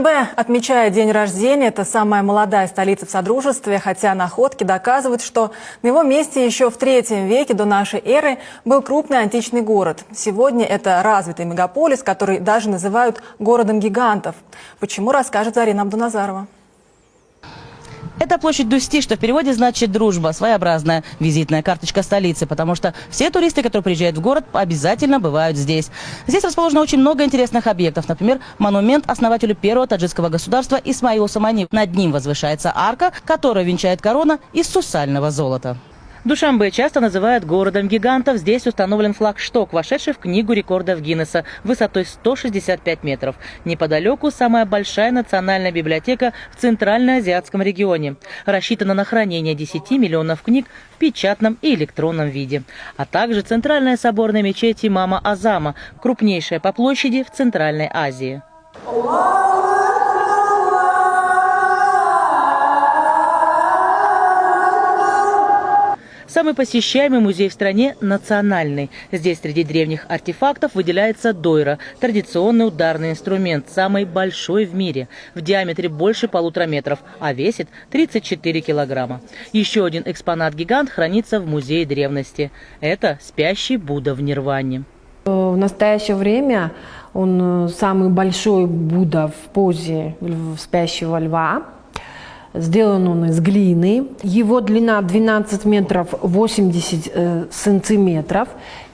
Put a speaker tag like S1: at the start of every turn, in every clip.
S1: Душанбе отмечает день рождения. Это самая молодая столица в Содружестве, хотя находки доказывают, что на его месте еще в III веке до нашей эры был крупный античный город. Сегодня это развитый мегаполис, который даже называют городом гигантов. Почему, расскажет Зарина Абдуназарова.
S2: Это площадь Дусти, что в переводе значит «дружба», своеобразная визитная карточка столицы, потому что все туристы, которые приезжают в город, обязательно бывают здесь. Здесь расположено очень много интересных объектов. Например, монумент основателю первого таджикского государства Исмаилу Самани. Над ним возвышается арка, которую венчает корона из сусального золота. Душанбе часто называют городом гигантов. Здесь установлен флагшток, вошедший в книгу рекордов Гиннесса высотой 165 метров. Неподалеку самая большая национальная библиотека в Центральноазиатском регионе. Рассчитана на хранение 10 миллионов книг в печатном и электронном виде. А также центральная соборная мечеть имама Азама, крупнейшая по площади в Центральной Азии. Самый посещаемый музей в стране – национальный. Здесь среди древних артефактов выделяется дойра – традиционный ударный инструмент, самый большой в мире. В диаметре больше 1,5 метра, а весит 34 килограмма. Еще один экспонат-гигант хранится в музее древности. Это спящий Будда в Нирване.
S3: В настоящее время он самый большой Будда в позе спящего льва. Сделан он из глины. Его длина 12 метров 80 сантиметров.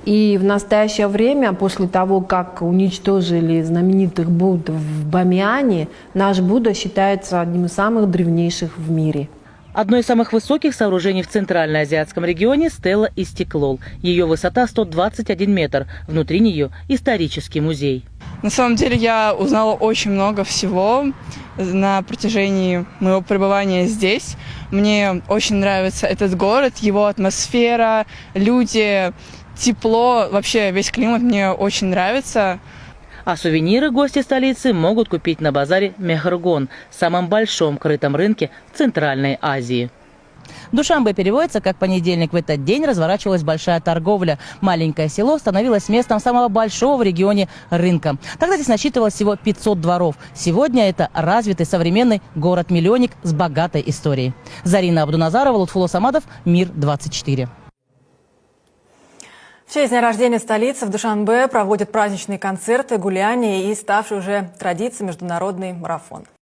S3: И в настоящее время, после того, как уничтожили знаменитых Будд в Бамиане, наш Будда считается одним из самых древнейших в мире.
S2: Одно из самых высоких сооружений в Центральноазиатском регионе – стела Истиклол. Ее высота 121 метр. Внутри нее исторический музей.
S4: На самом деле я узнала очень много всего на протяжении моего пребывания здесь. Мне очень нравится этот город, его атмосфера, люди, тепло, вообще весь климат мне очень нравится.
S2: А сувениры гости столицы могут купить на базаре Мехргон, самом большом крытом рынке в Центральной Азии. Душанбе переводится как «понедельник». В этот день разворачивалась большая торговля. Маленькое село становилось местом самого большого в регионе рынка. Тогда здесь насчитывалось всего 500 дворов. Сегодня это развитый современный город-миллионник с богатой историей. Зарина Абдуназарова, Лутфуло Самадов, Мир-24.
S1: В честь дня рождения столицы в Душанбе проводят праздничные концерты, гуляния и ставший уже традицией международный марафон.